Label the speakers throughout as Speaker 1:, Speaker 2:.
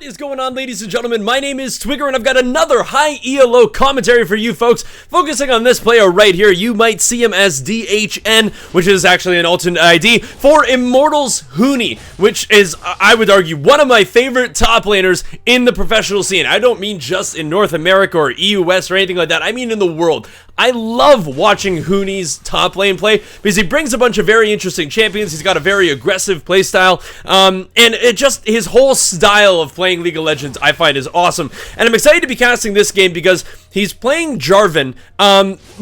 Speaker 1: What is going on, ladies and gentlemen? My name is Twiger, and I've got another high ELO commentary for you folks. Focusing on this player right here, you might see him as DHN, which is actually an alternate ID for Immortals Huni, which is, I would argue, one of my favorite top laners in the professional scene. I don't mean just in North America or EU West or anything like that. I mean in the world. I love watching Huni's top lane play because he brings a bunch of very interesting champions. He's got a very aggressive playstyle, and it just, his whole style of playing League of Legends I find is awesome. And I'm excited to be casting this game because he's playing Jarvan,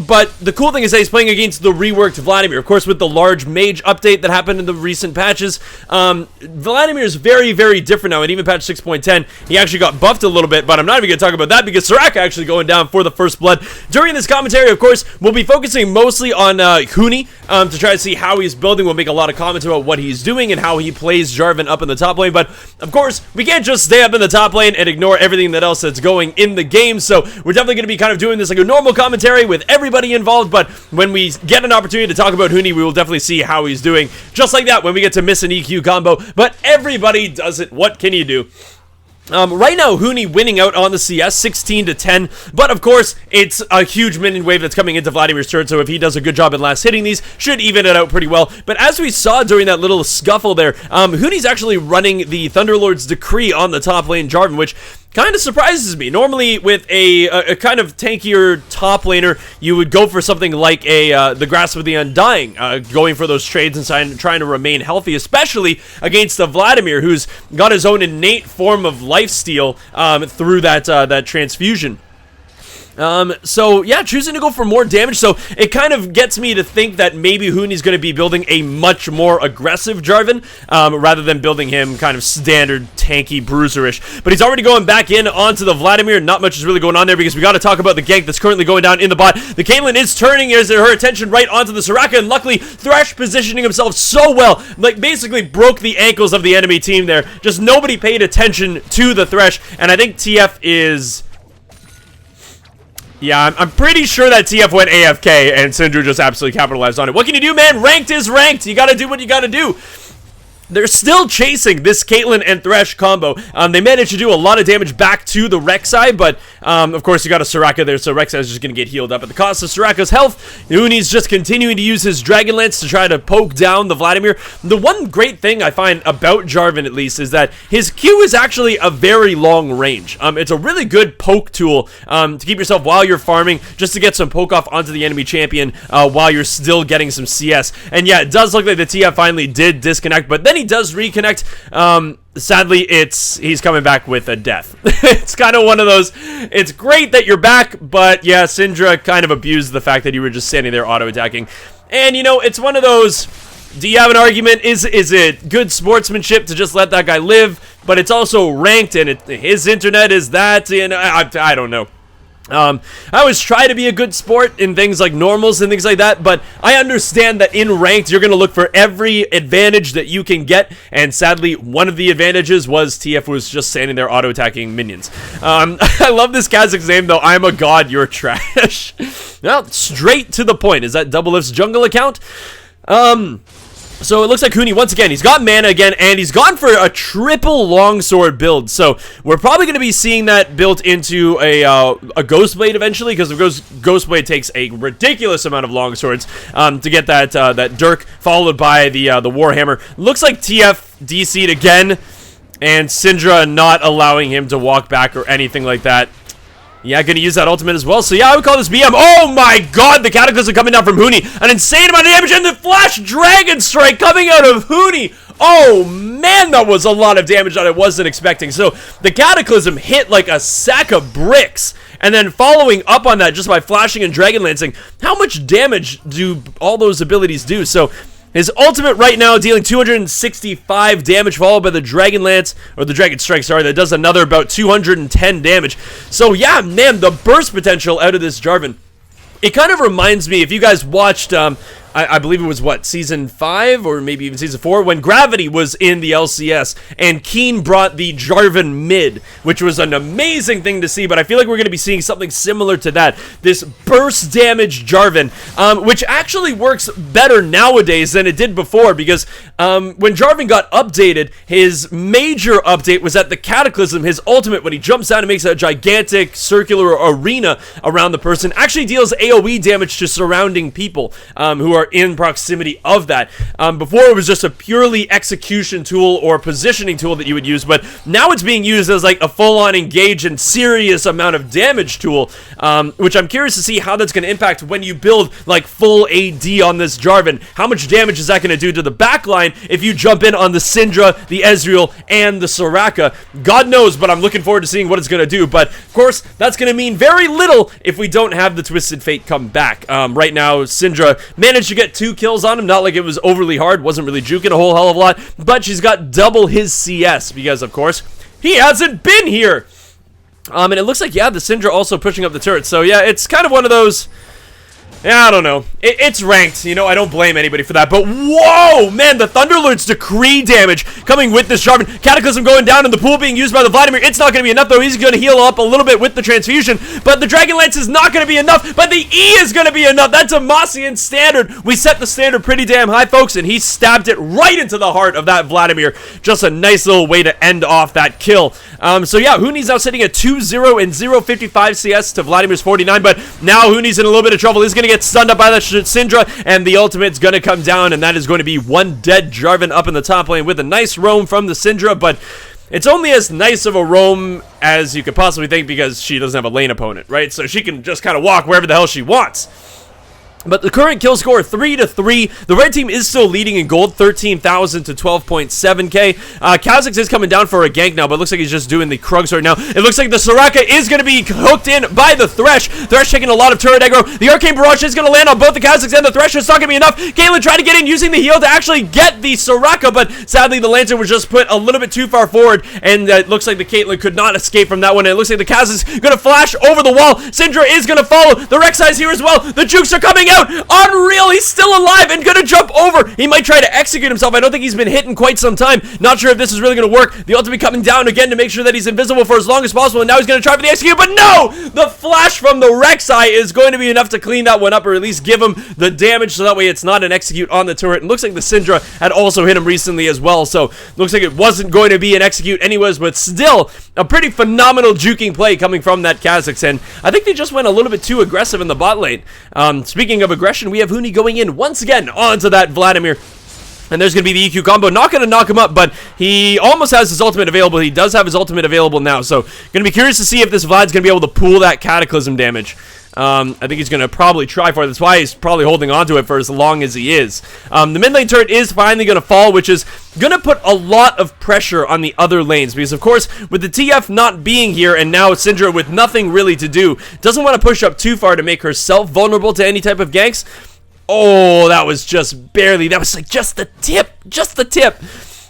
Speaker 1: but the cool thing is that he's playing against the reworked Vladimir. Of course, with the large mage update that happened in the recent patches, Vladimir is very, very different now, and even patch 6.10, he actually got buffed a little bit, but I'm not even going to talk about that because Soraka actually going down for the first blood. During this commentary, of course, we'll be focusing mostly on Huni to try to see how he's building. We'll make a lot of comments about what he's doing and how he plays Jarvan up in the top lane, but of course, we can't just stay up in the top lane and ignore everything that else that's going in the game, so we're definitely going to be kind of doing this like a normal commentary with everybody involved, but when we get an opportunity to talk about Huni, we will definitely see how he's doing, just like that when we get to miss an EQ combo, but everybody does it. What can you do? Right now, Huni winning out on the CS, 16-10, but of course, it's a huge minion wave that's coming into Vladimir's turn, so if he does a good job in last hitting these, should even it out pretty well. But as we saw during that little scuffle there, Huni's actually running the Thunderlord's Decree on the top lane Jarvan, which kind of surprises me. Normally, with a kind of tankier top laner, you would go for something like the Grasp of the Undying, going for those trades and trying to remain healthy, especially against a Vladimir who's got his own innate form of lifesteal through that transfusion. So yeah, choosing to go for more damage, so it kind of gets me to think that maybe Huni's going to be building a much more aggressive Jarvan, rather than building him kind of standard tanky bruiserish. But he's already going back in onto the Vladimir. Not much is really going on there because we got to talk about the gank that's currently going down in the bot. The Caitlyn is turning her attention right onto the Soraka, and luckily Thresh positioning himself so well, like basically broke the ankles of the enemy team there. Just nobody paid attention to the Thresh, and I think TF is... Yeah, I'm pretty sure that TF went AFK and Syndra just absolutely capitalized on it. What can you do, man? Ranked is ranked. You gotta do what you gotta do. They're still chasing this Caitlyn and Thresh combo. They managed to do a lot of damage back to the Rek'Sai, but of course you got a Soraka there, so Rek'Sai is just going to get healed up at the cost of Soraka's health. Huni's just continuing to use his Dragon Lance to try to poke down the Vladimir. The one great thing I find about Jarvan, at least, is that his Q is actually a very long range. It's a really good poke tool to keep yourself while you're farming, just to get some poke off onto the enemy champion while you're still getting some CS. And yeah, it does look like the TF finally did disconnect, but then he does reconnect. Sadly, he's coming back with a death. It's kind of one of those, it's great that you're back, but yeah, Syndra kind of abused the fact that you were just standing there auto-attacking. And you know, it's one of those, do you have an argument? Is it good sportsmanship to just let that guy live? But it's also ranked, and his internet is that, and I don't know. I always try to be a good sport in things like normals and things like that, but I understand that in ranked, you're going to look for every advantage that you can get, and sadly, one of the advantages was TF was just standing there auto-attacking minions. I love this Kazakh's name, though. I'm a god, you're trash. Well, straight to the point. Is that Double Lift's jungle account? So it looks like Huni, once again, he's got mana again, and he's gone for a triple longsword build. So we're probably going to be seeing that built into a Ghost Blade eventually, because the Ghost Blade takes a ridiculous amount of longswords to get that Dirk, followed by the Warhammer. Looks like TF DC'd again, and Syndra not allowing him to walk back or anything like that. Yeah, gonna use that ultimate as well. So yeah, I would call this BM. Oh my god, the Cataclysm coming down from Huni. An insane amount of damage, and the Flash Dragon Strike coming out of Huni. Oh man, that was a lot of damage that I wasn't expecting. So the Cataclysm hit like a sack of bricks. And then following up on that just by flashing and Dragon Lancing, how much damage do all those abilities do? So his ultimate right now dealing 265 damage, followed by the Dragon Lance, or the Dragon Strike, sorry, that does another about 210 damage. So yeah, man, the burst potential out of this Jarvan. It kind of reminds me, if you guys watched I believe it was, what, Season 5 or maybe even Season 4, when Gravity was in the LCS, and Keen brought the Jarvan mid, which was an amazing thing to see, but I feel like we're going to be seeing something similar to that. This burst damage Jarvan, which actually works better nowadays than it did before, because when Jarvan got updated, his major update was at the Cataclysm. His ultimate, when he jumps down and makes a gigantic circular arena around the person, actually deals AoE damage to surrounding people who are in proximity of that. Before, it was just a purely execution tool or positioning tool that you would use, but now it's being used as like a full-on engage and serious amount of damage tool, which I'm curious to see how that's going to impact when you build like full AD on this Jarvan. How much damage is that going to do to the backline if you jump in on the Syndra, the Ezreal, and the Soraka? God knows, but I'm looking forward to seeing what it's going to do. But of course, that's going to mean very little if we don't have the Twisted Fate come back. Right now, Syndra managed to get 2 kills on him, not like it was overly hard, wasn't really juking a whole hell of a lot, but she's got double his CS because, of course, he hasn't been here. And it looks like, yeah, the Syndra also pushing up the turret, so yeah, it's kind of one of those... Yeah, I don't know. It's ranked. You know, I don't blame anybody for that. But whoa, man, the Thunderlord's decree damage coming with this Jarvan. Cataclysm going down in the pool being used by the Vladimir. It's not going to be enough, though. He's going to heal up a little bit with the transfusion. But the Dragonlance is not going to be enough. But the E is going to be enough. That's a Mossian standard. We set the standard pretty damn high, folks, and he stabbed it right into the heart of that Vladimir. Just a nice little way to end off that kill. So yeah, Huni's now sitting at 2-0 and 0.55 CS to Vladimir's 49. But now Huni's in a little bit of trouble. He's going to get stunned up by that Syndra, and the ultimate's gonna come down, and that is going to be one dead Jarvan up in the top lane with a nice roam from the Syndra, but it's only as nice of a roam as you could possibly think because she doesn't have a lane opponent, right? So she can just kind of walk wherever the hell she wants. But the current kill score, 3-3. The red team is still leading in gold, 13,000 to 12.7k. Kha'Zix is coming down for a gank now, but it looks like he's just doing the Krugs right now. It looks like the Soraka is going to be hooked in by the Thresh. Thresh taking a lot of turret aggro. The Arcane Barrage is going to land on both the Kha'Zix and the Thresh. It's not going to be enough. Caitlyn trying to get in using the heal to actually get the Soraka, but sadly the Lantern was just put a little bit too far forward, and it looks like the Caitlyn could not escape from that one. And it looks like the Kha'Zix is going to flash over the wall. Syndra is going to follow. The Rek'Sai's here as well. The Jukes are coming out. Unreal, he's still alive and gonna jump over. He might try to execute himself. I don't think he's been hit in quite some time. Not sure if this is really gonna work. The ultimate coming down again to make sure that he's invisible for as long as possible, and now he's gonna try for the execute, but no! The flash from the Rek'Sai is going to be enough to clean that one up, or at least give him the damage, so that way it's not an execute on the turret. And looks like the Syndra had also hit him recently as well, so looks like it wasn't going to be an execute anyways, but still a pretty phenomenal juking play coming from that Kha'Zix, and I think they just went a little bit too aggressive in the bot lane. Speaking of aggression, we have Huni going in once again onto that Vladimir. And there's going to be the EQ combo. Not going to knock him up, but he almost has his ultimate available. He does have his ultimate available now. So, going to be curious to see if this Vlad's going to be able to pull that Cataclysm damage. I think he's going to probably try for it. That's why he's probably holding on to it for as long as he is. The mid lane turret is finally going to fall, which is going to put a lot of pressure on the other lanes. Because, of course, with the TF not being here and now Syndra with nothing really to do, doesn't want to push up too far to make herself vulnerable to any type of ganks. Oh, that was just barely. That was like just the tip. Just the tip.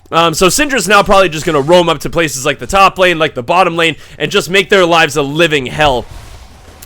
Speaker 1: So Syndra's now probably just going to roam up to places like the top lane, like the bottom lane, and just make their lives a living hell.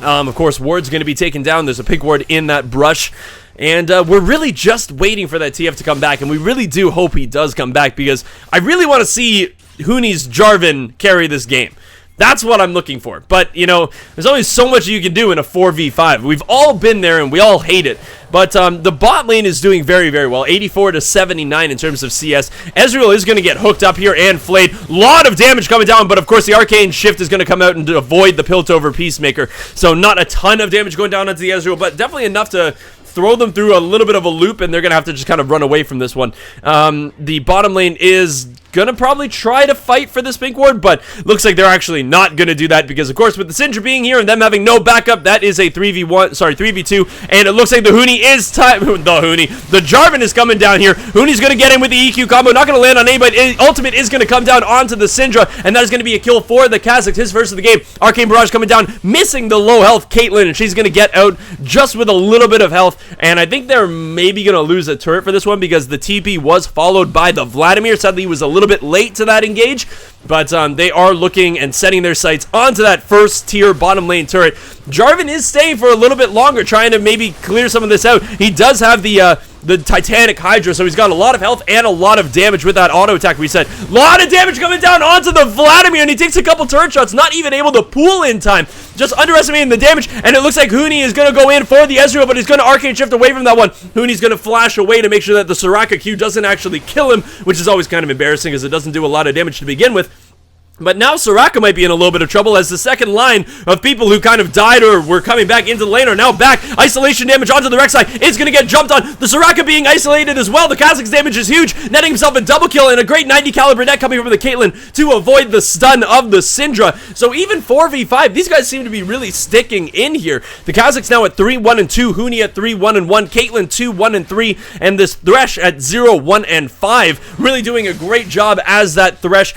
Speaker 1: Of course, Ward's going to be taken down. There's a pink ward in that brush. And we're really just waiting for that TF to come back. And we really do hope he does come back, because I really want to see Huni's Jarvan carry this game. That's what I'm looking for. But, you know, there's only so much you can do in a 4v5. We've all been there and we all hate it. But the bot lane is doing very, very well. 84 to 79 in terms of CS. Ezreal is going to get hooked up here and flayed. Lot of damage coming down, but of course the Arcane Shift is going to come out and avoid the Piltover Peacemaker. So not a ton of damage going down onto the Ezreal, but definitely enough to throw them through a little bit of a loop, and they're going to have to just kind of run away from this one. The bottom lane is gonna probably try to fight for this pink ward, but looks like they're actually not gonna do that, because of course with the Syndra being here and them having no backup, that is a 3v2, and it looks like the Huni is the Jarvan is coming down here. Huni's gonna get in with the EQ combo, not gonna land on anybody. Ultimate is gonna come down onto the Syndra, and that is gonna be a kill for the Kha'Zix, his first of the game. Arcane Barrage coming down, missing the low health Caitlyn, and she's gonna get out just with a little bit of health, and I think they're maybe gonna lose a turret for this one, because the TP was followed by the Vladimir. Sadly, he was a little little bit late to that engage, but they are looking and setting their sights onto that first tier bottom lane turret. Jarvan is staying for a little bit longer, trying to maybe clear some of this out. He does have the Titanic Hydra, so he's got a lot of health and a lot of damage with that auto attack reset. A lot of damage coming down onto the Vladimir, and he takes a couple turret shots, not even able to pull in time. Just underestimating the damage, and it looks like Huni is going to go in for the Ezreal, but he's going to Arcane Shift away from that one. Huni's going to flash away to make sure that the Soraka Q doesn't actually kill him, which is always kind of embarrassing because it doesn't do a lot of damage to begin with. But now Soraka might be in a little bit of trouble as the second line of people who kind of died or were coming back into the lane are now back. Isolation damage onto the Rek'Sai is going to get jumped on. The Soraka being isolated as well. The Kazakh's damage is huge, netting himself a double kill and a great 90 caliber net coming from the Caitlyn to avoid the stun of the Syndra. So even 4v5, these guys seem to be really sticking in here. The Kazakh's now at 3-1-2, Huni at 3-1-1, Caitlyn 2-1-3, and this Thresh at 0-1-5. Really doing a great job as that Thresh.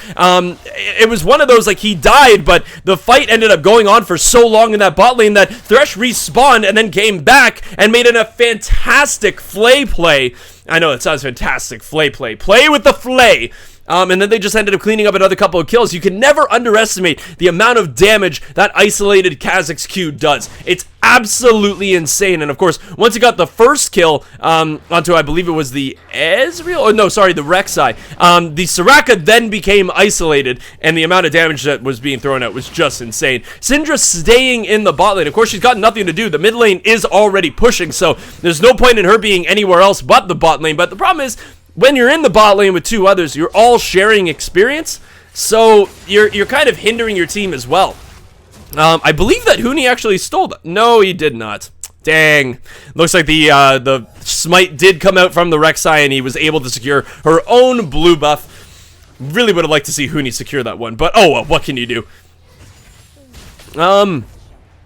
Speaker 1: It was one of those, like, he died, but the fight ended up going on for so long in that bot lane that Thresh respawned and then came back and made it a fantastic flay play. I know, it sounds fantastic. Flay play. Play with the flay. And then they just ended up cleaning up another couple of kills. You can never underestimate the amount of damage that isolated Kazakh's Q does. It's absolutely insane. And of course, once he got the first kill onto, I believe it was the Ezreal, or no, sorry, the Rek'Sai, the Soraka then became isolated, and the amount of damage that was being thrown out was just insane. Syndra staying in the bot lane. Of course, she's got nothing to do. The mid lane is already pushing, so there's no point in her being anywhere else but the bot lane. But the problem is, when you're in the bot lane with two others, you're all sharing experience, so you're kind of hindering your team as well. I believe that Huni actually stole that. No, he did not. Dang. Looks like the smite did come out from the Rek'Sai, and he was able to secure her own blue buff. Really would have liked to see Huni secure that one, but oh well, what can you do?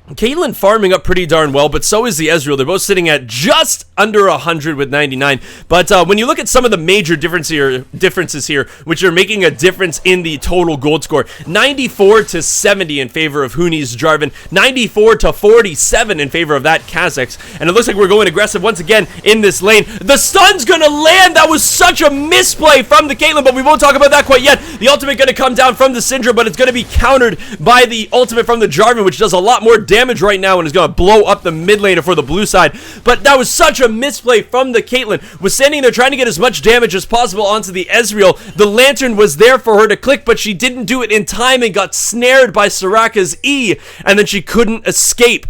Speaker 1: Caitlyn farming up pretty darn well, but so is the Ezreal. They're both sitting at just under 100 with 99. But when you look at some of the major differences here, which are making a difference in the total gold score, 94 to 70 in favor of Huni's Jarvan, 94 to 47 in favor of that Kazakh's, and it looks like we're going aggressive once again in this lane. The stun's gonna land. That was such a misplay from the Caitlyn, but we won't talk about that quite yet. The ultimate gonna come down from the Syndra, but it's gonna be countered by the ultimate from the Jarvan, which does a lot more damage right now and is going to blow up the mid lane for the blue side. But that was such a misplay from the Caitlyn. Was standing there trying to get as much damage as possible onto the Ezreal. The lantern was there for her to click, but she didn't do it in time and got snared by Soraka's E, and then she couldn't escape.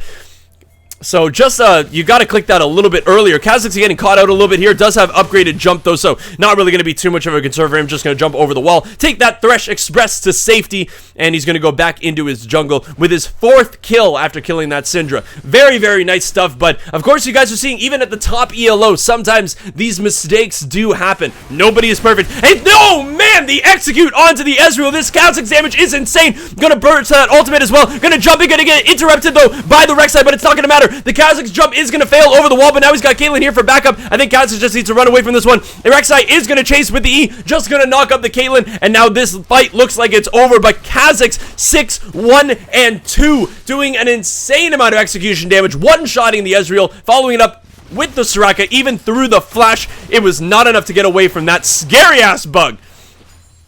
Speaker 1: So just, you got to click that a little bit earlier. Kazakh's getting caught out a little bit here. Does have upgraded jump, though, so not really going to be too much of a concern for him. Just going to jump over the wall, take that Thresh Express to safety, and he's going to go back into his jungle with his 4th kill after killing that Syndra. Very, very nice stuff, but of course you guys are seeing, even at the top ELO, sometimes these mistakes do happen. Nobody is perfect. And no, man, the execute onto the Ezreal. This Kazakh's damage is insane. Going to burst that ultimate as well. Going to jump in, going to get interrupted, though, by the Rek'Sai, but it's not going to matter. The Kazakh's jump is going to fail over the wall, but now he's got Caitlyn here for backup. I think Kazakh just needs to run away from this one. The Rek'Sai is going to chase with the E, just going to knock up the Caitlyn, and now this fight looks like it's over, but Kazakh's 6-1-2, doing an insane amount of execution damage, one-shotting the Ezreal, following it up with the Soraka, even through the flash. It was not enough to get away from that scary-ass bug.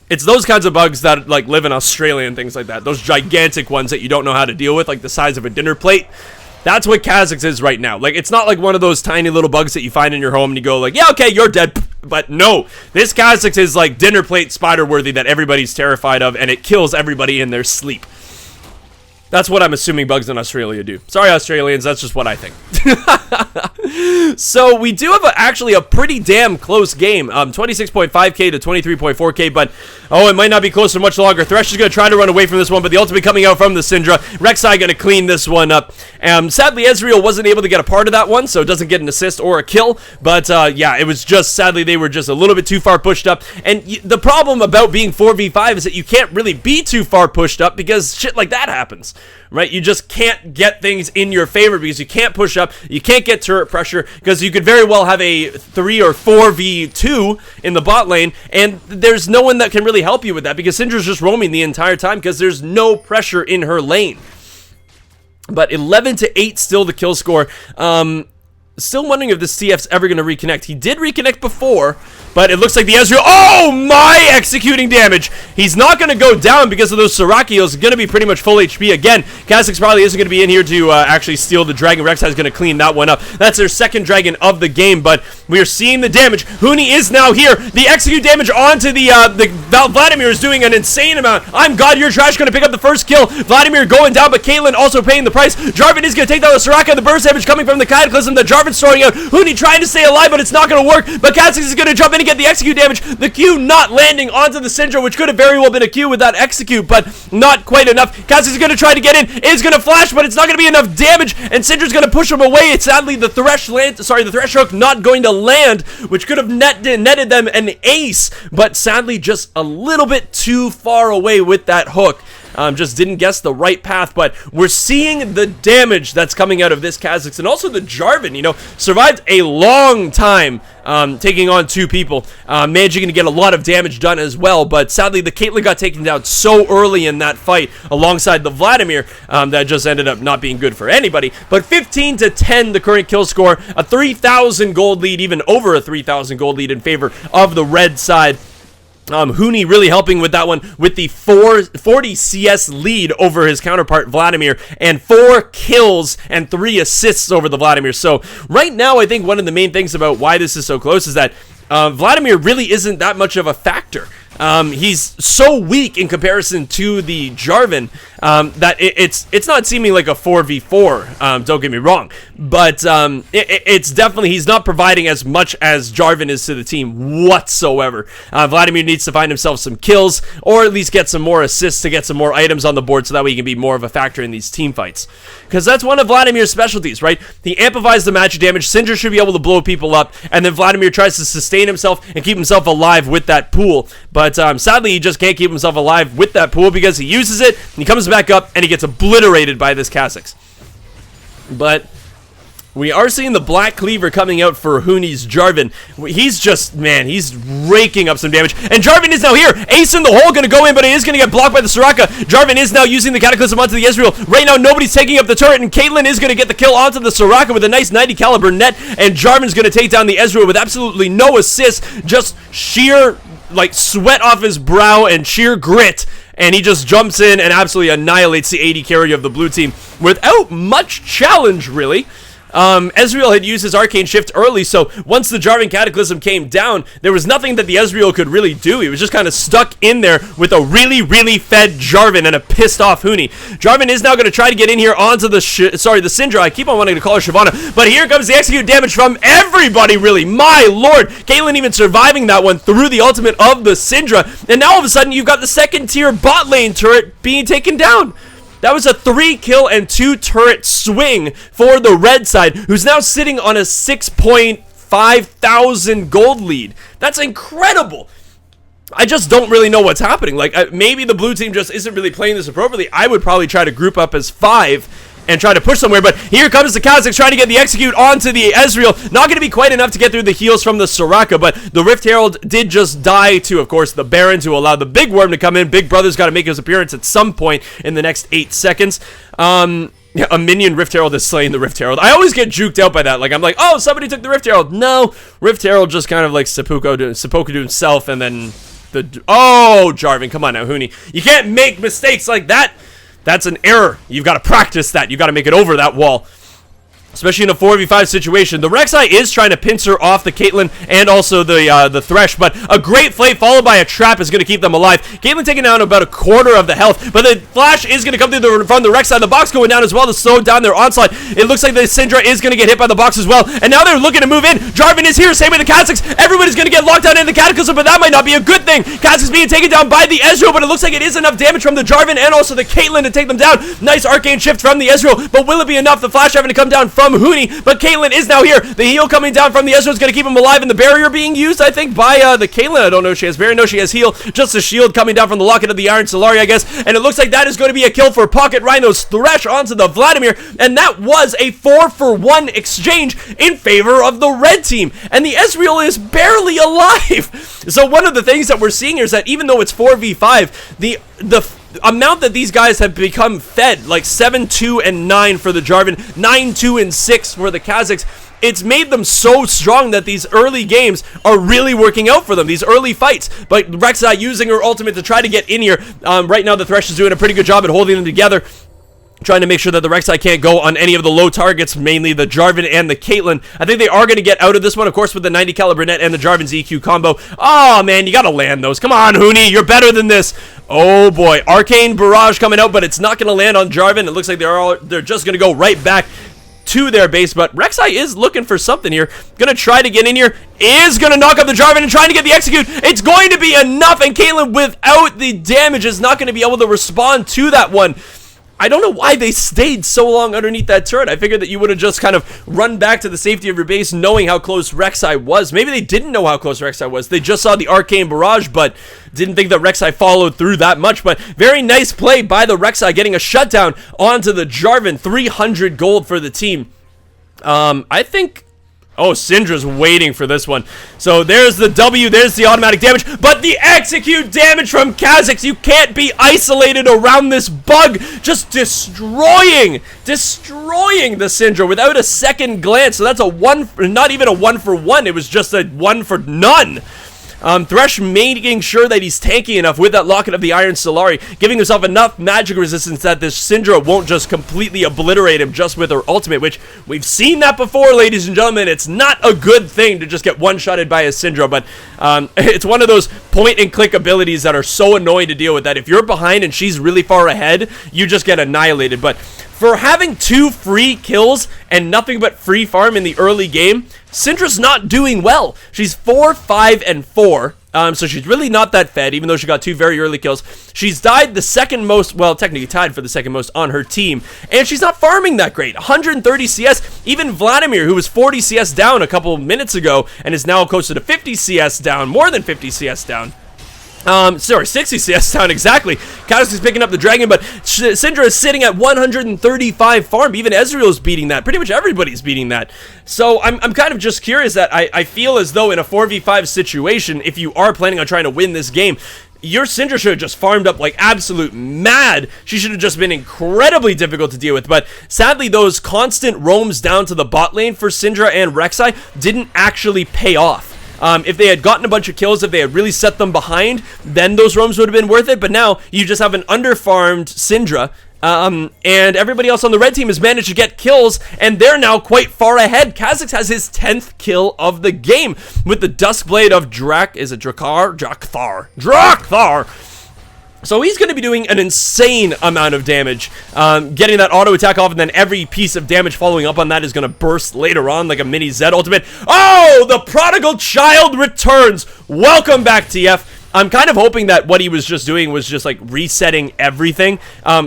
Speaker 1: It's those kinds of bugs that, like, live in Australia and things like that. Those gigantic ones that you don't know how to deal with, like the size of a dinner plate. That's what Kazakh's is right now. Like, it's not like one of those tiny little bugs that you find in your home and you go like, yeah, okay, you're dead. But no, this Kazakh's is like dinner plate spider worthy that everybody's terrified of, and it kills everybody in their sleep. That's what I'm assuming bugs in Australia do. Sorry, Australians, that's just what I think. So we do have actually a pretty damn close game. 26.5k to 23.4k, but oh, it might not be close for much longer. Thresh is going to try to run away from this one, but the ultimate coming out from the Syndra. Rek'Sai going to clean this one up. Sadly, Ezreal wasn't able to get a part of that one, so it doesn't get an assist or a kill. But yeah, it was just, sadly, they were just a little bit too far pushed up. And the problem about being 4v5 is that you can't really be too far pushed up because shit like that happens. Right? You just can't get things in your favor because you can't push up, you can't get turret pressure, because you could very well have a 3 or 4v2 in the bot lane, and there's no one that can really help you with that because Syndra's just roaming the entire time because there's no pressure in her lane. But 11 to 8 still the kill score. still wondering if this TF's ever going to reconnect. He did reconnect before, but it looks like the Ezreal, oh my, executing damage. He's not going to go down because of those Soraka heals. Going to be pretty much full HP again. Kha'Zix probably isn't going to be in here to actually steal the dragon. Rek'Sai is going to clean that one up. That's their second dragon of the game, but we are seeing the damage. Huni is now here. The execute damage onto the Vladimir is doing an insane amount. I'm God, you're trash, going to pick up the first kill. Vladimir going down, but Caitlyn also paying the price. Jarvan is going to take down the Soraka. The burst damage coming from the Cataclysm that Jarvan's throwing out. Huni trying to stay alive, but it's not going to work. But Kha'Zix is going to jump in and get the execute damage. The Q not landing onto the Syndra, which could have very well been a Q with that execute, but not quite enough. Kha'Zix is going to try to get in, is going to flash, but it's not going to be enough damage, and Syndra's going to push him away. It's sadly the Thresh hook not going to land, which could have netted them an ace, but sadly just a little bit too far away with that hook. Just didn't guess the right path, but we're seeing the damage that's coming out of this Kha'Zix, and also the Jarvan, you know, survived a long time taking on two people, managing to get a lot of damage done as well, but sadly the Caitlyn got taken down so early in that fight alongside the Vladimir that just ended up not being good for anybody. But 15-10 the current kill score, a 3,000 gold lead, even over a 3,000 gold lead in favor of the red side. Huni really helping with that one with the 40 CS lead over his counterpart Vladimir, and 4 kills and 3 assists over the Vladimir. So right now I think one of the main things about why this is so close is that Vladimir really isn't that much of a factor. He's so weak in comparison to the Jarvan that it's not seeming like a 4v4, don't get me wrong, but it's definitely, he's not providing as much as Jarvan is to the team whatsoever. Vladimir needs to find himself some kills, or at least get some more assists to get some more items on the board so that way he can be more of a factor in these team fights. Because that's one of Vladimir's specialties, right? He amplifies the magic damage, Syndra should be able to blow people up, and then Vladimir tries to sustain himself and keep himself alive with that pool. But sadly, he just can't keep himself alive with that pool because he uses it, and he comes back up, and he gets obliterated by this Kha'Zix. But we are seeing the Black Cleaver coming out for Huni's Jarvan. He's just, man, he's raking up some damage. And Jarvan is now here. Ace in the hole, going to go in, but he is going to get blocked by the Soraka. Jarvan is now using the Cataclysm onto the Ezreal. Right now, nobody's taking up the turret, and Caitlyn is going to get the kill onto the Soraka with a nice 90 caliber net, and Jarvan's going to take down the Ezreal with absolutely no assist, just sheer, like, sweat off his brow and sheer grit. And he just jumps in and absolutely annihilates the AD carry of the blue team without much challenge, really. Ezreal had used his Arcane Shift early, so once the Jarvan Cataclysm came down, there was nothing that the Ezreal could really do. He was just kind of stuck in there with a really fed Jarvan and a pissed off Huni. Jarvan is now going to try to get in here onto the Syndra. I keep on wanting to call her Shyvana, but here comes the execute damage from everybody, really. My lord, Caitlyn even surviving that one through the ultimate of the Syndra, and now all of a sudden you've got the second tier bot lane turret being taken down. That was a 3 kill and 2 turret swing for the red side, who's now sitting on a 6.5 thousand gold lead. That's incredible. I just don't really know what's happening. Like, maybe the blue team just isn't really playing this appropriately. I would probably try to group up as 5 and try to push somewhere, but here comes the Kha'Zix trying to get the execute onto the Ezreal. Not going to be quite enough to get through the heals from the Soraka, but the Rift Herald did just die to, of course, the Baron to allow the Big Worm to come in. Big Brother's got to make his appearance at some point in the next 8 seconds. Yeah, a minion Rift Herald is slaying the Rift Herald. I always get juked out by that. Like, I'm like, oh, somebody took the Rift Herald. No, Rift Herald just kind of like seppuku to himself, and then oh, Jarvan, come on now, Huni. You can't make mistakes like that. That's an error. You've got to practice that. You've got to make it over that wall. Especially in a 4v5 situation. The Rek'Sai is trying to pincer off the Caitlyn and also the Thresh, but a great flay followed by a trap is going to keep them alive. Caitlyn taking down about a quarter of the health, but the flash is going to come through from the Rek'Sai. The box going down as well to slow down their onslaught. It looks like the Syndra is going to get hit by the box as well, and now they're looking to move in. Jarvan is here, same with the Kha'Zix. Everybody's going to get locked down in the Cataclysm, but that might not be a good thing. Kha'Zix being taken down by the Ezreal, but it looks like it is enough damage from the Jarvan and also the Caitlyn to take them down. Nice Arcane Shift from the Ezreal, but will it be enough? The flash having to come down from Huni, but Caitlyn is now here. The heal coming down from the Ezreal is going to keep him alive, and the barrier being used, I think, by the Caitlyn. I don't know if she has barrier. No, she has heal. Just a shield coming down from the Locket of the Iron Solari, I guess, and it looks like that is going to be a kill for Pocket Rhino's Thresh onto the Vladimir, and that was a 4-for-1 exchange in favor of the red team, and the Ezreal is barely alive. So one of the things that we're seeing here is that even though it's 4v5, the amount that these guys have become fed, like 7-2 and 9 for the Jarvan, 9-2 and 6 for the Kha'Zix, it's made them so strong that these early games are really working out for them, these early fights. But Rek'Sai using her ultimate to try to get in here. Right now the Thresh is doing a pretty good job at holding them together, trying to make sure that the Rek'Sai can't go on any of the low targets, mainly the Jarvan and the Caitlyn. I think they are going to get out of this one, of course, with the 90 caliber net and the Jarvan's EQ combo. Oh, man, you got to land those. Come on, Huni, you're better than this. Oh, boy. Arcane Barrage coming out, but it's not going to land on Jarvan. It looks like they're just going to go right back to their base, but Rek'Sai is looking for something here. Gonna try to get in here, is gonna knock up the Jarvan and trying to get the execute. It's going to be enough, and Caitlyn, without the damage, is not going to be able to respond to that one. I don't know why they stayed so long underneath that turret. I figured that you would have just kind of run back to the safety of your base knowing how close Rek'Sai was. Maybe they didn't know how close Rek'Sai was. They just saw the Arcane Barrage, but didn't think that Rek'Sai followed through that much. But very nice play by the Rek'Sai, getting a shutdown onto the Jarvan. 300 gold for the team. I think... Oh, Syndra's waiting for this one. So there's the W, there's the automatic damage, but the execute damage from Kha'Zix. You can't be isolated around this bug. Just destroying the Syndra without a second glance. So that's a one, not even a 1-for-1. It was just a 1 for none. Thresh making sure that he's tanky enough with that Locket of the Iron Solari, giving himself enough magic resistance that this Syndra won't just completely obliterate him just with her ultimate, which we've seen that before, ladies and gentlemen. It's not a good thing to just get one-shotted by a Syndra, but it's one of those point-and-click abilities that are so annoying to deal with that if you're behind and she's really far ahead, you just get annihilated. But for having 2 free kills and nothing but free farm in the early game, Syndra's not doing well. She's 4, 5, and 4. So she's really not that fed, even though she got 2 very early kills. She's died the second most, well, technically tied for the second most on her team, and she's not farming that great. 130 CS, even Vladimir, who was 40 CS down a couple minutes ago, and is now closer to 50 CS down, more than 50 CS down. Sorry, 60 CS down exactly. Kha'Zix is picking up the dragon, but Syndra is sitting at 135 farm. Even Ezreal's beating that. Pretty much everybody's beating that. So I'm kind of just curious that I feel as though in a 4v5 situation, if you are planning on trying to win this game, your Syndra should have just farmed up like absolute mad. She should have just been incredibly difficult to deal with. But sadly, those constant roams down to the bot lane for Syndra and Rek'Sai didn't actually pay off. If they had gotten a bunch of kills, if they had really set them behind, then those roams would have been worth it. But now you just have an underfarmed Syndra, and everybody else on the red team has managed to get kills, and they're now quite far ahead. Kha'Zix has his 10th kill of the game with the Duskblade of Drakthar. So he's going to be doing an insane amount of damage, getting that auto attack off, and then every piece of damage following up on that is going to burst later on like a mini Zed ultimate. Oh, the prodigal child returns. Welcome back, TF. I'm kind of hoping that what he was just doing was just like resetting everything.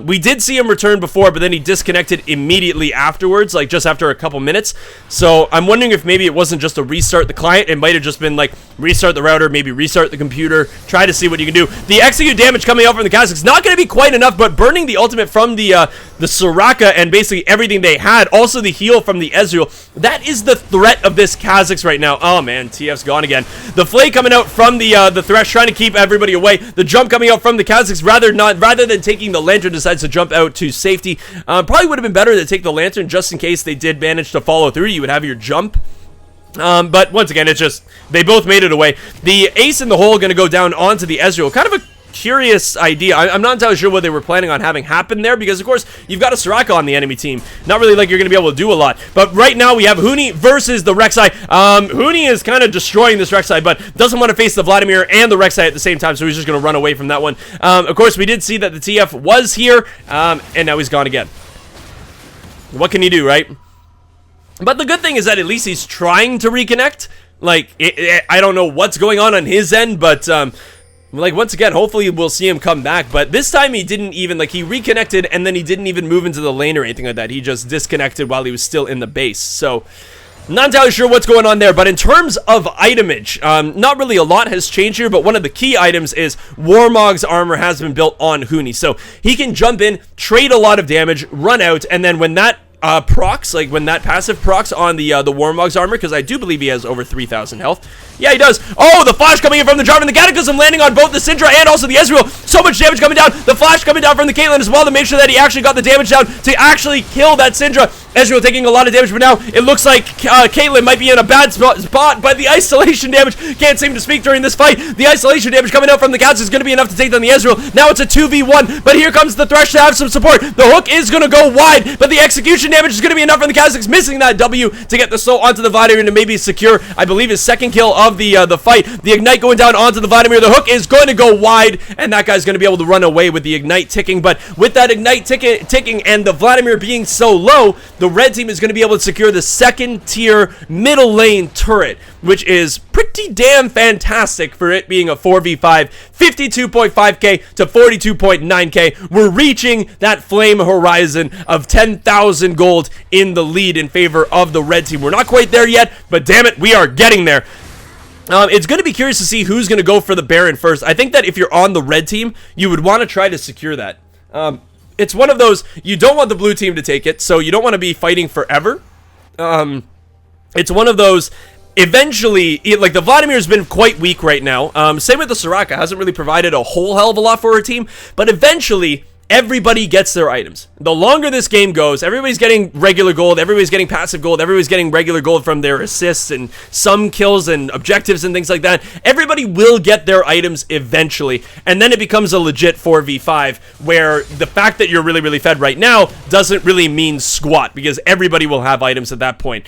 Speaker 1: We did see him return before, but then he disconnected immediately afterwards, like just after a couple minutes. So I'm wondering if maybe it wasn't just a restart the client. It might have just been like restart the router, maybe restart the computer, try to see what you can do. The execute damage coming out from the Kha'Zix not going to be quite enough, but burning the ultimate from the Soraka and basically everything they had, also the heal from the Ezreal. That is the threat of this Kha'Zix right now. Oh man, TF's gone again. The Flay coming out from the Thresh, trying to keep everybody away. The jump coming out from the Kha'Zix, rather than taking the Lantern, decides to jump out to safety. Probably would have been better to take the Lantern just in case they did manage to follow through. You would have your jump. But once again, it's just, they both made it away. The ace in the hole going to go down onto the Ezreal. Kind of a curious idea. I'm not entirely sure what they were planning on having happen there, because of course you've got a Soraka on the enemy team. Not really like you're going to be able to do a lot. But right now we have Huni versus the Rek'Sai. Huni is kind of destroying this Rek'Sai, but doesn't want to face the Vladimir and the Rek'Sai at the same time, so he's just going to run away from that one. Of course, we did see that the TF was here, and now he's gone again. What can you do, right? But the good thing is that at least he's trying to reconnect. Like, I don't know what's going on his end, but like, once again, hopefully we'll see him come back. But this time he didn't even, like, he reconnected and then he didn't even move into the lane or anything like that. He just disconnected while he was still in the base. So, not entirely sure what's going on there. But in terms of itemage, not really a lot has changed here. But one of the key items is Warmog's armor has been built on Huni. So, he can jump in, trade a lot of damage, run out, and then when that procs, like when that passive procs on the Warmog's armor, because I do believe he has over 3,000 health. Yeah, he does. Oh, the flash coming in from the Jarvan, the Cataclysm landing on both the Syndra and also the Ezreal. So much damage coming down. The flash coming down from the Caitlyn as well to make sure that he actually got the damage down to actually kill that Syndra. Ezreal taking a lot of damage, but now it looks like Caitlyn might be in a bad spot, but the isolation damage can't seem to speak during this fight. The isolation damage coming out from the Cats is going to be enough to take down the Ezreal. Now it's a 2v1, but here comes the Thresh to have some support. The hook is going to go wide, but the execution damage is going to be enough from the Kazakhs, missing that W to get the slow onto the Vladimir and to maybe secure, I believe, his second kill of the fight. The Ignite going down onto the Vladimir. The hook is going to go wide, and that guy's going to be able to run away with the Ignite ticking, but with that Ignite ticking and the Vladimir being so low, the red team is going to be able to secure the second tier middle lane turret, which is pretty damn fantastic for it being a 4v5, 52.5k to 42.9k. We're reaching that flame horizon of 10,000 gold in the lead in favor of the red team. We're not quite there yet, but damn it, we are getting there. It's going to be curious to see who's going to go for the Baron first. I think that if you're on the red team, you would want to try to secure that. It's one of those, you don't want the blue team to take it, so you don't want to be fighting forever. It's one of those, eventually, like the Vladimir's been quite weak right now. Same with the Soraka, hasn't really provided a whole hell of a lot for her team, but eventually, everybody gets their items. The longer this game goes, everybody's getting regular gold, everybody's getting passive gold, everybody's getting regular gold from their assists and some kills and objectives and things like that. Everybody will get their items eventually, and then it becomes a legit 4v5 where the fact that you're really fed right now doesn't really mean squat because everybody will have items at that point.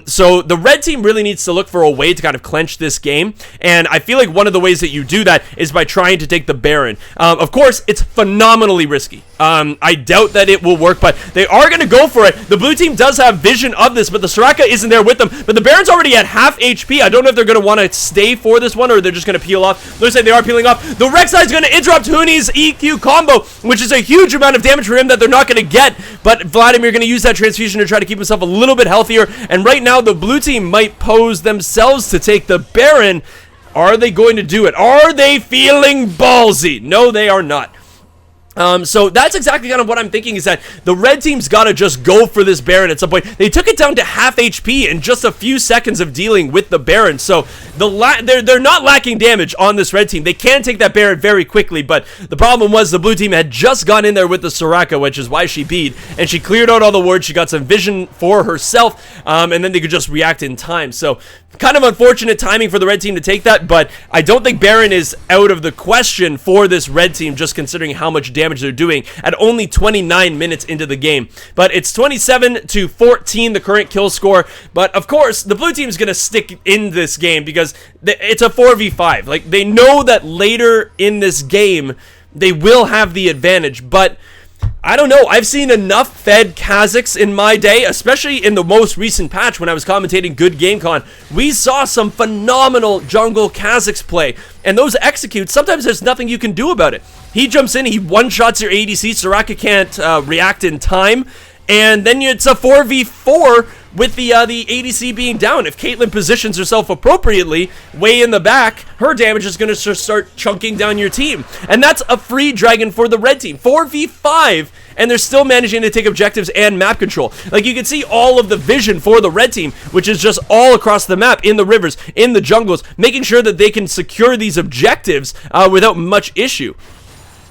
Speaker 1: So the red team really needs to look for a way to kind of clench this game, and I feel like one of the ways that you do that is by trying to take the Baron. Of course, it's phenomenally risky. I doubt that it will work, but they are going to go for it. The blue team does have vision of this, but the Soraka isn't there with them. But the Baron's already at half HP. I don't know if they're going to want to stay for this one or they're just going to peel off. Looks like they are peeling off. The Rek'Sai is going to interrupt Huni's EQ combo, which is a huge amount of damage for him that they're not going to get. But Vladimir going to use that transfusion to try to keep himself a little bit healthier. And right now, the blue team might pose themselves to take the Baron. Are they going to do it? Are they feeling ballsy? No, they are not. So that's exactly kind of what I'm thinking, is that the red team's got to just go for this Baron at some point. They took it down to half HP in just a few seconds of dealing with the Baron, so they're not lacking damage on this red team. They can take that Baron very quickly, but the problem was the blue team had just gone in there with the Soraka, which is why she beat, and she cleared out all the wards. She got some vision for herself, and then they could just react in time. So kind of unfortunate timing for the red team to take that, but I don't think Baron is out of the question for this red team, just considering how much damage they're doing at only 29 minutes into the game. But it's 27-14, the current kill score. But of course, the blue team is going to stick in this game because it's a 4v5. Like, they know that later in this game, they will have the advantage, but I don't know. I've seen enough fed Kazakhs in my day, especially in the most recent patch when I was commentating Good GameCon. We saw some phenomenal jungle Kazakhs play, and those executes, sometimes there's nothing you can do about it. He jumps in, he one-shots your ADC, Soraka can't react in time, and then it's a 4v4 with the ADC being down. If Caitlyn positions herself appropriately, way in the back, her damage is going to start chunking down your team. And that's a free dragon for the red team. 4v5, and they're still managing to take objectives and map control. Like, you can see all of the vision for the red team, which is just all across the map, in the rivers, in the jungles, making sure that they can secure these objectives without much issue.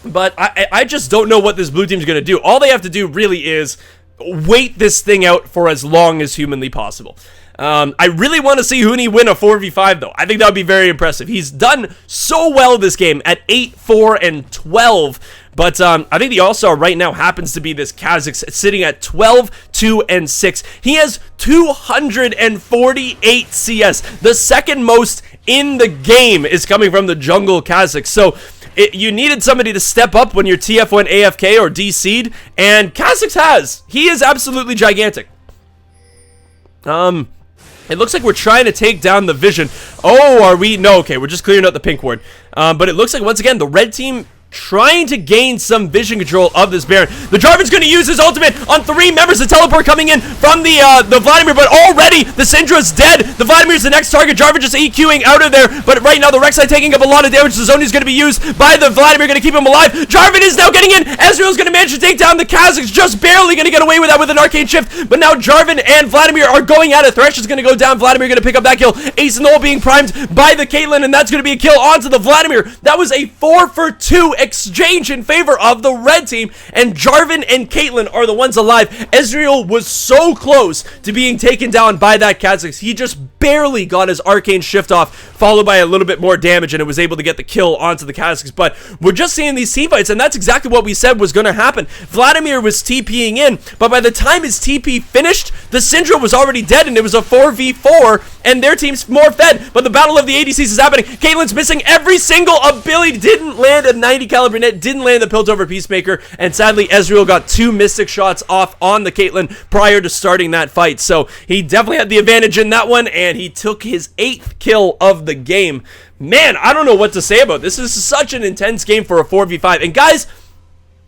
Speaker 1: But I just don't know what this blue team is going to do. All they have to do really is wait this thing out for as long as humanly possible. I really want to see Huni win a 4v5 though. I think that would be very impressive. He's done so well this game at 8, 4, and 12. But I think the All-Star right now happens to be this Kazakh, sitting at 12, 2, and 6. He has 248 CS. The second most in the game is coming from the jungle Kazakh. So you needed somebody to step up when your TF went AFK or DC'd, and Kazakhs has. He is absolutely gigantic. It looks like we're trying to take down the vision. Oh, are we? No, okay, we're just clearing out the pink ward. But it looks like, once again, the red team trying to gain some vision control of this Baron. The Jarvan's going to use his ultimate on 3 members. The teleport coming in from the Vladimir, but already the Syndra's dead. The Vladimir's the next target. Jarvan just EQing out of there, but right now the Rek'Sai taking up a lot of damage. The Zhonya's going to be used by the Vladimir, going to keep him alive. Jarvan is now getting in. Ezreal's going to manage to take down the Kazakhs, just barely going to get away with that with an arcane shift, but now Jarvan and Vladimir are going at it. Thresh is going to go down. Vladimir going to pick up that kill. Ace and Ol being primed by the Caitlyn, and that's going to be a kill onto the Vladimir. That was a 4 for 2 exchange in favor of the red team, and Jarvan and Caitlyn are the ones alive. Ezreal was so close to being taken down by that Kha'Zix. He just barely got his arcane shift off, followed by a little bit more damage, and it was able to get the kill onto the Kha'Zix. But we're just seeing these team fights, and that's exactly what we said was going to happen. Vladimir was TPing in, but by the time his TP finished, the Syndra was already dead, and it was a 4v4, and their team's more fed. But the battle of the ADCs is happening. Caitlyn's missing every single ability, didn't land a 90 caliber net, didn't land the Piltover Peacemaker, and sadly Ezreal got 2 Mystic shots off on the Caitlyn prior to starting that fight. So he definitely had the advantage in that one, and he took his 8th kill of the game. Man, I don't know what to say about this. This is such an intense game for a 4v5. And guys,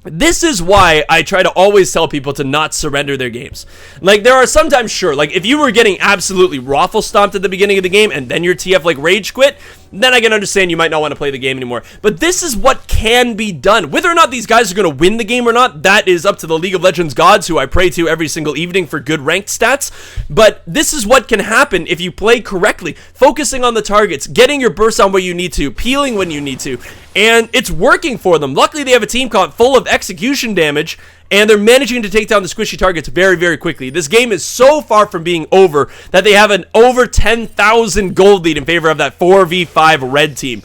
Speaker 1: this is why I try to always tell people to not surrender their games. Like, there are sometimes, sure, like, if you were getting absolutely raffle stomped at the beginning of the game and then your TF, like, rage quit, then I can understand you might not want to play the game anymore. But this is what can be done. Whether or not these guys are going to win the game or not, that is up to the League of Legends gods, who I pray to every single evening for good ranked stats. But this is what can happen if you play correctly. Focusing on the targets, getting your burst on where you need to, peeling when you need to. And it's working for them. Luckily, they have a team comp full of execution damage, and they're managing to take down the squishy targets very, very quickly. This game is so far from being over that they have an over 10,000 gold lead in favor of that 4v5 red team.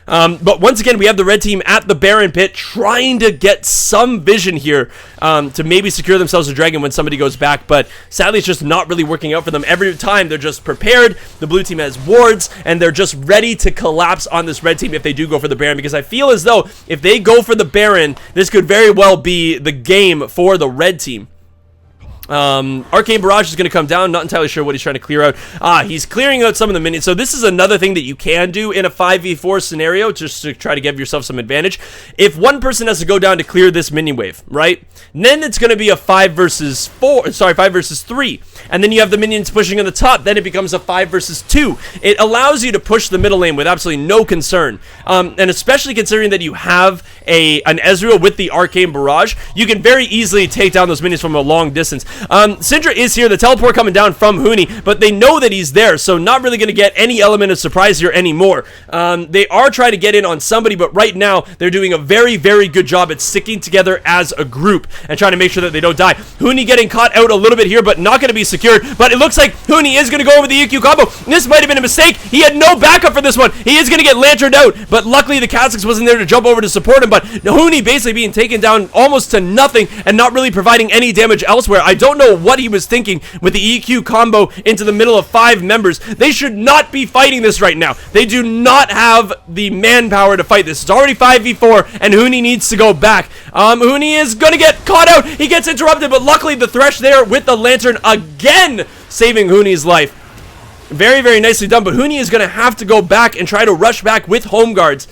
Speaker 1: But once again, we have the red team at the Baron pit trying to get some vision here to maybe secure themselves a dragon when somebody goes back, but sadly it's just not really working out for them. Every time they're just prepared, the blue team has wards, and they're just ready to collapse on this red team if they do go for the Baron, because I feel as though if they go for the Baron, this could very well be the game for the red team. Arcane Barrage is going to come down. Not entirely sure what he's trying to clear out. He's clearing out some of the minions. So this is another thing that you can do in a 5v4 scenario, just to try to give yourself some advantage. If one person has to go down to clear this minion wave, right? Then it's going to be a 5 versus 3. And then you have the minions pushing on the top. Then it becomes a 5 versus 2. It allows you to push the middle lane with absolutely no concern. And especially considering that you have an Ezreal with the Arcane Barrage, you can very easily take down those minions from a long distance. Syndra is here, the teleport coming down from Huni, but they know that he's there, so not really going to get any element of surprise here anymore. They are trying to get in on somebody, but right now they're doing a very, very good job at sticking together as a group and trying to make sure that they don't die. Huni getting caught out a little bit here, but not going to be secured, but it looks like Huni is going to go over the EQ combo. This might have been a mistake. He had no backup for this one. He is going to get lanterned out, but luckily the Kha'Zix wasn't there to jump over to support him, but Huni basically being taken down almost to nothing and not really providing any damage elsewhere. I don't know what he was thinking with the EQ combo into the middle of 5 members. They should not be fighting this right now. They do not have the manpower to fight this. It's already 5v4, and Huni needs to go back. Huni is going to get caught out. He gets interrupted, but luckily the Thresh there with the lantern again, saving Huni's life. Very, very nicely done, but Huni is going to have to go back and try to rush back with home guards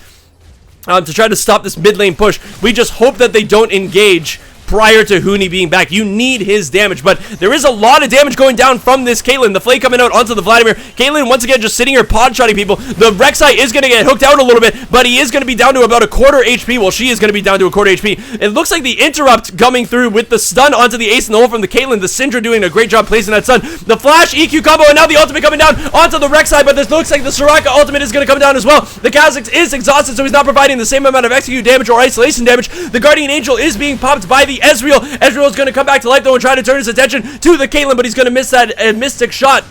Speaker 1: to try to stop this mid lane push. We just hope that they don't engage prior to Huni being back. You need his damage, but there is a lot of damage going down from this Caitlyn. The Flay coming out onto the Vladimir. Caitlyn, once again, just sitting here pod-shotting people. The Rek'Sai is going to get hooked out a little bit, but he is going to be down to about a quarter HP. Well, she is going to be down to a quarter HP. It looks like the interrupt coming through with the stun onto the ace in the hole from the Caitlyn. The Syndra doing a great job placing that stun. The flash, EQ combo, and now the ultimate coming down onto the Rek'Sai, but this looks like the Soraka ultimate is going to come down as well. The Kha'Zix is exhausted, so he's not providing the same amount of execute damage or isolation damage. The Guardian Angel is being popped by the Ezreal. Ezreal is going to come back to life though and try to turn his attention to the Caitlyn, but he's going to miss that Mystic shot.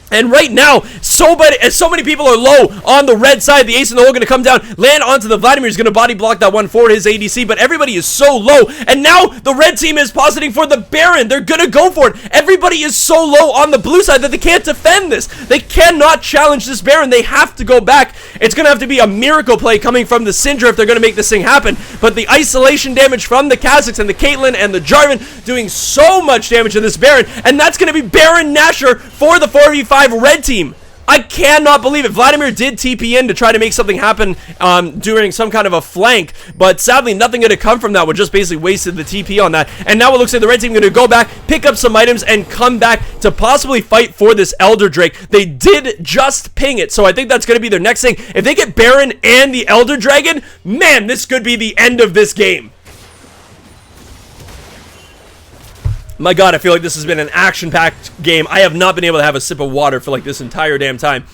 Speaker 1: And right now, so many people are low on the red side. The ace in the hole going to come down, land onto the Vladimir. He's going to body block that one for his ADC, but everybody is so low. And now the red team is positing for the Baron. They're going to go for it. Everybody is so low on the blue side that they can't defend this. They cannot challenge this Baron. They have to go back. It's going to have to be a miracle play coming from the Syndra if they're going to make this thing happen. But the isolation damage from the Kha'Zix and the Caitlyn and the Jarvan doing so much damage to this Baron. And that's going to be Baron Nashor for the 4v5 red team. I cannot believe it. Vladimir did TP in to try to make something happen during some kind of a flank, but sadly nothing going to come from that. We just basically wasted the TP on that. And now it looks like the red team going to go back, pick up some items, and come back to possibly fight for this Elder Drake. They did just ping it, so I think that's going to be their next thing. If they get Baron and the Elder Dragon, man, this could be the end of this game. My god, I feel like this has been an action-packed game. I have not been able to have a sip of water for like this entire damn time.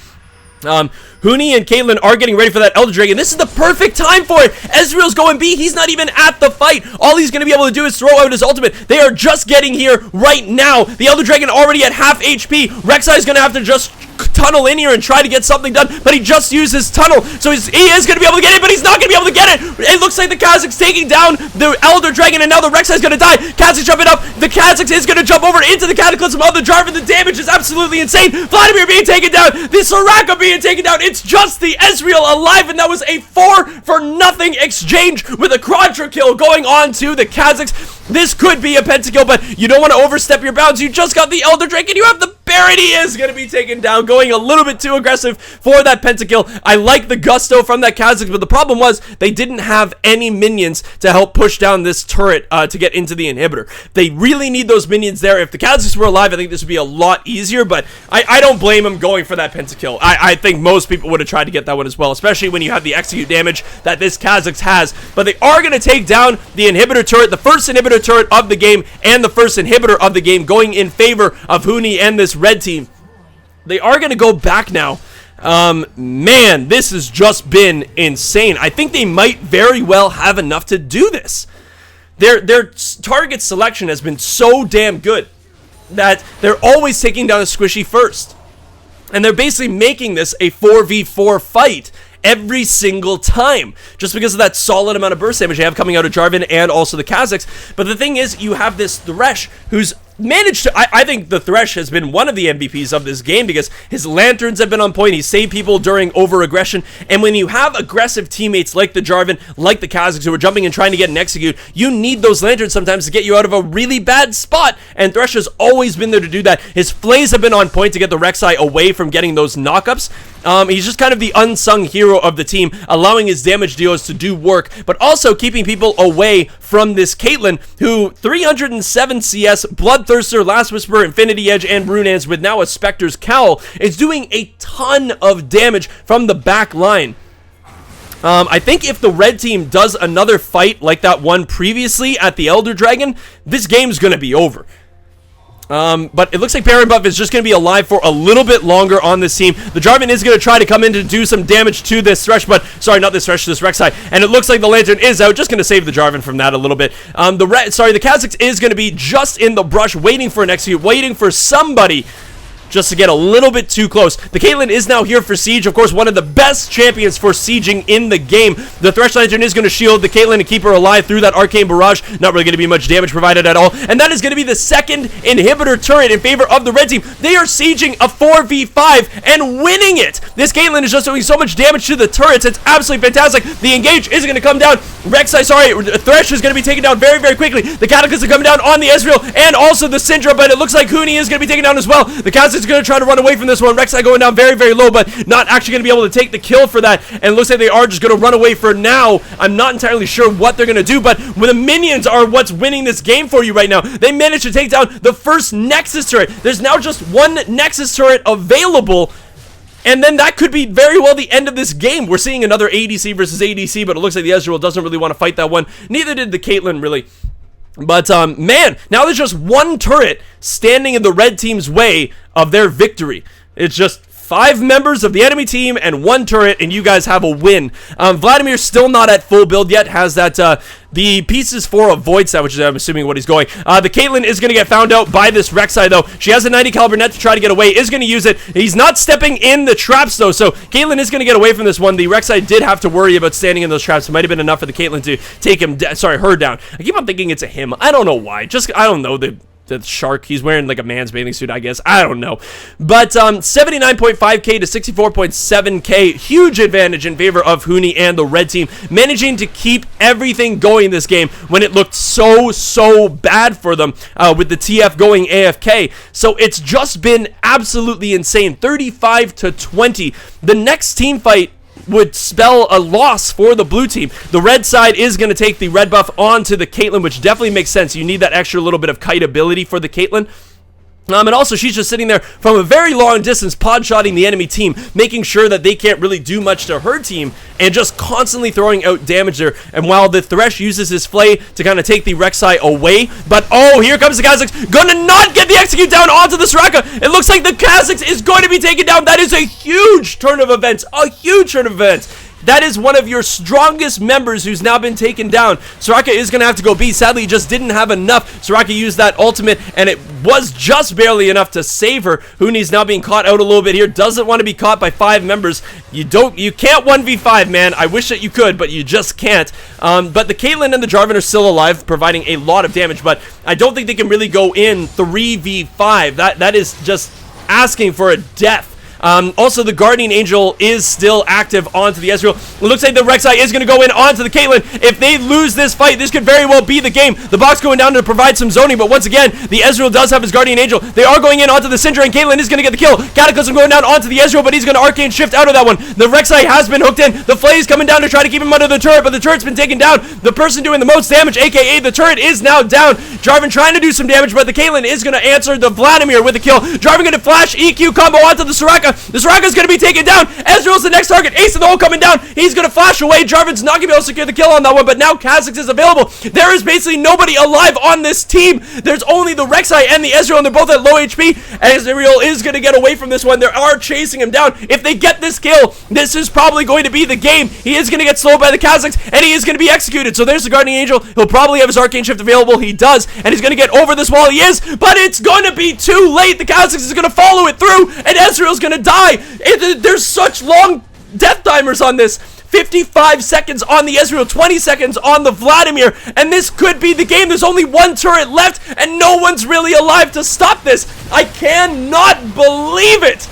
Speaker 1: Huni and Caitlyn are getting ready for that Elder Dragon. This is the perfect time for it. Ezreal's going B. He's not even at the fight. All he's going to be able to do is throw out his ultimate. They are just getting here right now. The Elder Dragon already at half HP. Rek'Sai is going to have to just tunnel in here and try to get something done, but he just used his tunnel, so he is going to be able to get it, but he's not going to be able to get it. It looks like the Kha'Zix's taking down the Elder Dragon, and now the Rek'Sai is going to die. Kha'Zix jumping up. The Kha'Zix is going to jump over into the Cataclysm of the Jarvan. The damage is absolutely insane. Vladimir being taken down. The Soraka being taken down. It's just the Ezreal alive, and that was a 4-for-0 exchange with a Quadra kill going on to the Kha'Zix. This could be a pentakill, but you don't want to overstep your bounds. You just got the Elder Dragon. You have the Baron. He is going to be taken down, going a little bit too aggressive for that pentakill. I like the gusto from that Kha'Zix, but the problem was they didn't have any minions to help push down this turret to get into the inhibitor. They really need those minions there. If the Kha'Zix were alive, I think this would be a lot easier, but I don't blame him going for that pentakill. I think most people would have tried to get that one as well, especially when you have the execute damage that this Kha'Zix has. But they are going to take down the inhibitor turret, the first inhibitor turret of the game, and the first inhibitor of the game, going in favor of Huni and this red team. They are going to go back now. Man, this has just been insane. I think they might very well have enough to do this. Their target selection has been so damn good that they're always taking down a squishy first. And they're basically making this a 4v4 fight every single time, just because of that solid amount of burst damage they have coming out of Jarvan and also the Kha'Zix. But the thing is, you have this Thresh who's managed to, I think the Thresh has been one of the MVPs of this game because his lanterns have been on point. He's saved people during over-aggression, and when you have aggressive teammates like the Jarvan, like the Kha'Zix, who are jumping and trying to get an execute, you need those lanterns sometimes to get you out of a really bad spot, and Thresh has always been there to do that. His plays have been on point to get the Rek'Sai away from getting those knockups. He's just kind of the unsung hero of the team, allowing his damage dealers to do work, but also keeping people away from this Caitlyn, who 307 CS, Bloodthirster, Last Whisper, Infinity Edge, and Runaan's with now a Spectre's Cowl, is doing a ton of damage from the back line. I think if the red team does another fight like that one previously at the Elder Dragon, this game's gonna be over. But it looks like Baron Buff is just going to be alive for a little bit longer on this team. The Jarvan is going to try to come in to do some damage to this Thresh, but, sorry, not this Thresh, this Rek'Sai. And it looks like the Lantern is out, just going to save the Jarvan from that a little bit. The Kha'Zix is going to be just in the brush, waiting for an execute, waiting for somebody just to get a little bit too close. The Caitlyn is now here for Siege, of course, one of the best champions for sieging in the game. The Thresh Lantern is going to shield the Caitlyn and keep her alive through that Arcane Barrage. Not really going to be much damage provided at all. And that is going to be the second inhibitor turret in favor of the red team. They are sieging a 4v5 and winning it. This Caitlyn is just doing so much damage to the turrets. It's absolutely fantastic. The engage is going to come down. Thresh is going to be taken down very, very quickly. The Cataclysm are coming down on the Ezreal and also the Syndra, but it looks like Huni is going to be taken down as well. The Kha'Zix is going to try to run away from this one. Rek'Sai going down very, very low, but not actually going to be able to take the kill for that. And it looks like they are just going to run away for now. I'm not entirely sure what they're going to do, but when the minions are what's winning this game for you right now. They managed to take down the first Nexus turret. There's now just one Nexus turret available, and then that could be very well the end of this game. We're seeing another ADC versus ADC, but it looks like the Ezreal doesn't really want to fight that one. Neither did the Caitlyn, really. But, man, now there's just one turret standing in the red team's way of their victory. It's just 5 members of the enemy team and 1 turret, and you guys have a win. Vladimir's still not at full build yet, has that, the pieces for a Void Set, which is, I'm assuming, what he's going. The Caitlyn is going to get found out by this Rek'Sai, though. She has a 90 caliber net to try to get away, is going to use it. He's not stepping in the traps, though, so Caitlyn is going to get away from this one. The Rek'Sai did have to worry about standing in those traps. It might have been enough for the Caitlyn to take him, her down. I keep on thinking it's a him. I don't know why. I don't know, the shark, he's wearing like a man's bathing suit, I guess. I don't know. But 79.5k to 64.7k, huge advantage in favor of Huni and the red team, managing to keep everything going in this game when it looked so bad for them with the TF going AFK. So it's just been absolutely insane. 35-20. The next team fight would spell a loss for the blue team. The red side is going to take the red buff onto the Caitlyn, which definitely makes sense. You need that extra little bit of kite ability for the Caitlyn. And also, she's just sitting there from a very long distance, pod-shotting the enemy team, making sure that they can't really do much to her team, and just constantly throwing out damage there. And while the Thresh uses his Flay to kind of take the Rek'Sai away, but oh, here comes the Kha'Zix, gonna not get the execute down onto the Soraka. It looks like the Kha'Zix is going to be taken down. That is a huge turn of events, a huge turn of events. That is one of your strongest members who's now been taken down. Soraka is going to have to go B. Sadly, he just didn't have enough. Soraka used that ultimate, and it was just barely enough to save her. Huni's now being caught out a little bit here. Doesn't want to be caught by 5 members. You can't 1v5, man. I wish that you could, but you just can't. But the Caitlyn and the Jarvan are still alive, providing a lot of damage, but I don't think they can really go in 3v5. That is just asking for a death. Also, the Guardian Angel is still active onto the Ezreal. It looks like the Rek'Sai is going to go in onto the Caitlyn. If they lose this fight, this could very well be the game. The box going down to provide some zoning, but once again, the Ezreal does have his Guardian Angel. They are going in onto the Syndra, and Caitlyn is going to get the kill. Cataclysm going down onto the Ezreal, but he's going to Arcane Shift out of that one. The Rek'Sai has been hooked in. The Flay is coming down to try to keep him under the turret, but the turret's been taken down. The person doing the most damage, aka the turret, is now down. Jarvan trying to do some damage, but the Caitlyn is going to answer the Vladimir with a kill. Jarvan going to flash EQ combo onto the Soraka. The Soraka is going to be taken down. Ezreal's the next target. Ace of the hole coming down. He's going to flash away. Jarvan's not going to be able to secure the kill on that one, but now Kha'Zix is available. There is basically nobody alive on this team. There's only the Rek'Sai and the Ezreal, and they're both at low HP. Ezreal is going to get away from this one. They are chasing him down. If they get this kill, this is probably going to be the game. He is going to get slowed by the Kha'Zix, and he is going to be executed. So there's the Guardian Angel. He'll probably have his Arcane Shift available. He does, and he's going to get over this wall. He is, but it's going to be too late. The Kha'Zix is going to follow it through, and Ezreal's going to die. There's such long death timers on this. 55 seconds on the Ezreal, 20 seconds on the Vladimir, and this could be the game. There's only one turret left, and no one's really alive to stop this. I cannot believe it.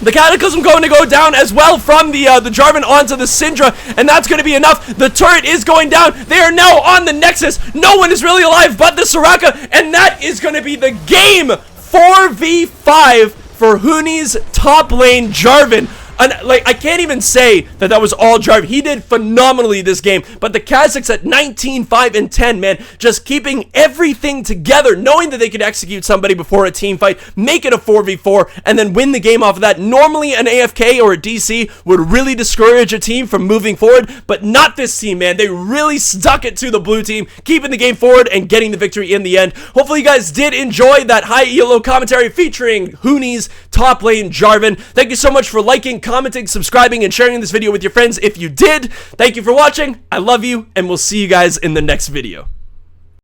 Speaker 1: The Cataclysm going to go down as well from the Jarvan onto the Syndra, and that's going to be enough. The turret is going down. They are now on the Nexus. No one is really alive but the Soraka, and that is going to be the game. 4v5 for Huni's top lane Jarvan. And, like, I can't even say that that was all Jarvan. He did phenomenally this game, but the Kha'Zix at 19, 5, and 10, man, just keeping everything together, knowing that they could execute somebody before a team fight, make it a 4v4, and then win the game off of that. Normally, an AFK or a DC would really discourage a team from moving forward, but not this team, man. They really stuck it to the blue team, keeping the game forward and getting the victory in the end. Hopefully, you guys did enjoy that high ELO commentary featuring Huni's top lane Jarvan. Thank you so much for liking, commenting, subscribing, and sharing this video with your friends if you did. Thank you for watching. I love you, and we'll see you guys in the next video.